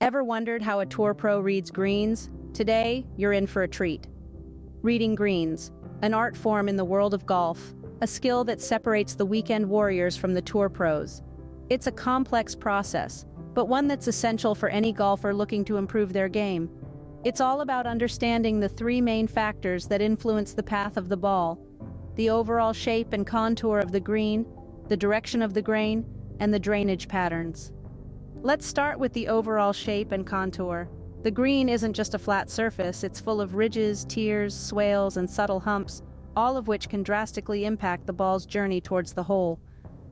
Ever wondered how a tour pro reads greens? Today, you're in for a treat. Reading greens, an art form in the world of golf, a skill that separates the weekend warriors from the tour pros. It's a complex process, but one that's essential for any golfer looking to improve their game. It's all about understanding the three main factors that influence the path of the ball: the overall shape and contour of the green, the direction of the grain, and the drainage patterns. Let's start with the overall shape and contour. The green isn't just a flat surface, it's full of ridges, tiers, swales, and subtle humps, all of which can drastically impact the ball's journey towards the hole.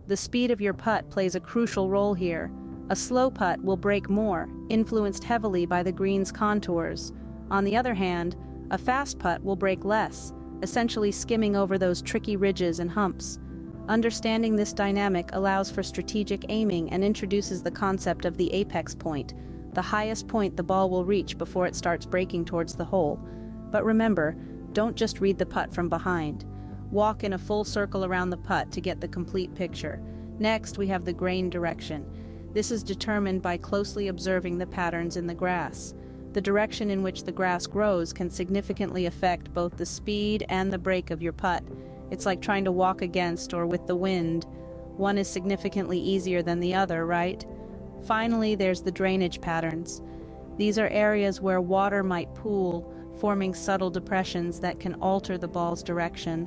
The speed of your putt plays a crucial role here. A slow putt will break more, influenced heavily by the green's contours. On the other hand, a fast putt will break less, essentially skimming over those tricky ridges and humps. Understanding this dynamic allows for strategic aiming and introduces the concept of the apex point, the highest point the ball will reach before it starts breaking towards the hole. But remember, don't just read the putt from behind. Walk in a full circle around the putt to get the complete picture. Next, we have the grain direction. This is determined by closely observing the patterns in the grass. The direction in which the grass grows can significantly affect both the speed and the break of your putt. It's like trying to walk against or with the wind. One is significantly easier than the other, right? Finally, there's the drainage patterns. These are areas where water might pool, forming subtle depressions that can alter the ball's direction.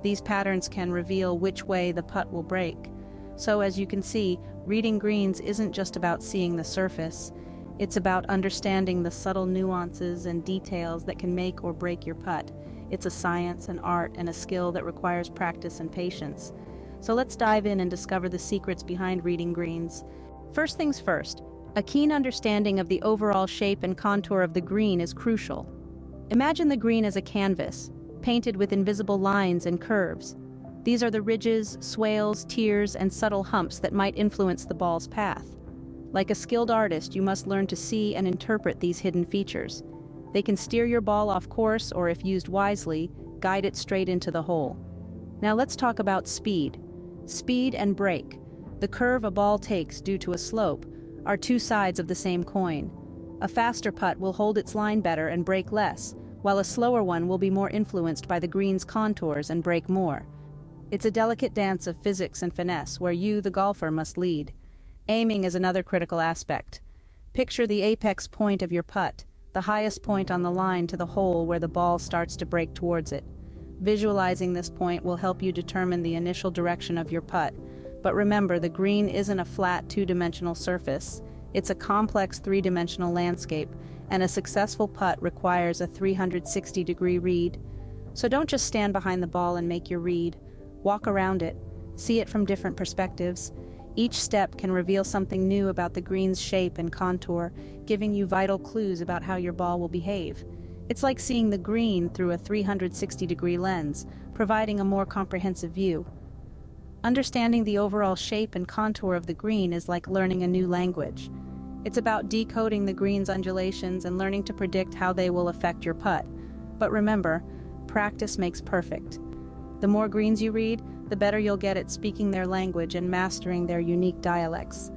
These patterns can reveal which way the putt will break. So as you can see, reading greens isn't just about seeing the surface. It's about understanding the subtle nuances and details that can make or break your putt. It's a science, an art, and a skill that requires practice and patience. So let's dive in and discover the secrets behind reading greens. First things first, a keen understanding of the overall shape and contour of the green is crucial. Imagine the green as a canvas, painted with invisible lines and curves. These are the ridges, swales, tiers, and subtle humps that might influence the ball's path. Like a skilled artist, you must learn to see and interpret these hidden features. They can steer your ball off course or, if used wisely, guide it straight into the hole. Now let's talk about speed. Speed and break, the curve a ball takes due to a slope, are two sides of the same coin. A faster putt will hold its line better and break less, while a slower one will be more influenced by the green's contours and break more. It's a delicate dance of physics and finesse where you, the golfer, must lead. Aiming is another critical aspect. Picture the apex point of your putt, the highest point on the line to the hole where the ball starts to break towards it. Visualizing this point will help you determine the initial direction of your putt. But remember, the green isn't a flat two-dimensional surface. It's a complex three-dimensional landscape, and a successful putt requires a 360-degree read. So don't just stand behind the ball and make your read. Walk around it. See it from different perspectives. Each step can reveal something new about the green's shape and contour, giving you vital clues about how your ball will behave. It's like seeing the green through a 360-degree lens, providing a more comprehensive view. Understanding the overall shape and contour of the green is like learning a new language. It's about decoding the green's undulations and learning to predict how they will affect your putt. But remember, practice makes perfect. The more greens you read, the better you'll get at speaking their language and mastering their unique dialects.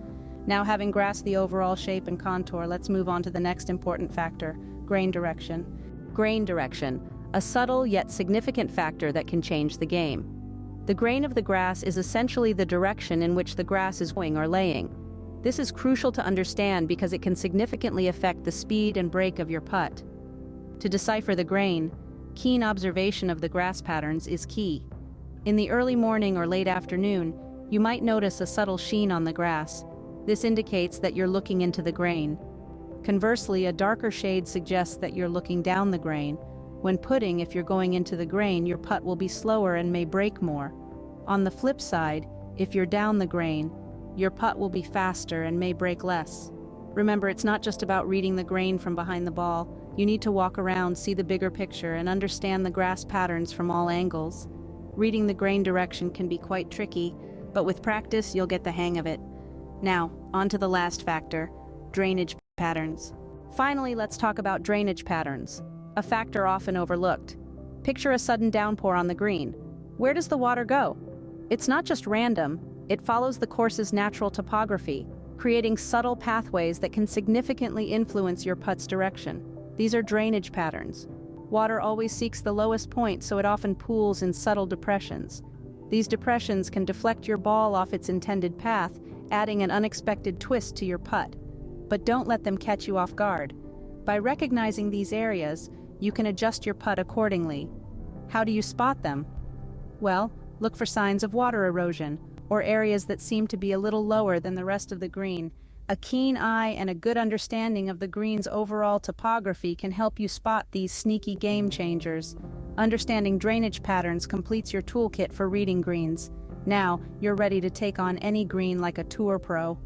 Now, having grasped the overall shape and contour, let's move on to the next important factor: grain direction. Grain direction, a subtle yet significant factor that can change the game. The grain of the grass is essentially the direction in which the grass is going or laying. This is crucial to understand because it can significantly affect the speed and break of your putt. To decipher the grain, keen observation of the grass patterns is key. In the early morning or late afternoon, you might notice a subtle sheen on the grass. This indicates that you're looking into the grain. Conversely, a darker shade suggests that you're looking down the grain. When putting, if you're going into the grain, your putt will be slower and may break more. On the flip side, if you're down the grain, your putt will be faster and may break less. Remember, it's not just about reading the grain from behind the ball. You need to walk around, see the bigger picture, and understand the grass patterns from all angles. Reading the grain direction can be quite tricky, but with practice, you'll get the hang of it. Now, on to the last factor: drainage patterns. Finally, let's talk about drainage patterns, a factor often overlooked. Picture a sudden downpour on the green. Where does the water go? It's not just random, it follows the course's natural topography. creating subtle pathways that can significantly influence your putt's direction. These are drainage patterns. Water always seeks the lowest point, so it often pools in subtle depressions. These depressions can deflect your ball off its intended path, adding an unexpected twist to your putt. But don't let them catch you off guard. By recognizing these areas, you can adjust your putt accordingly. How do you spot them? Well, look for signs of water erosion, or areas that seem to be a little lower than the rest of the green. A keen eye and a good understanding of the green's overall topography can help you spot these sneaky game changers. Understanding drainage patterns completes your toolkit for reading greens. Now, you're ready to take on any green like a tour pro.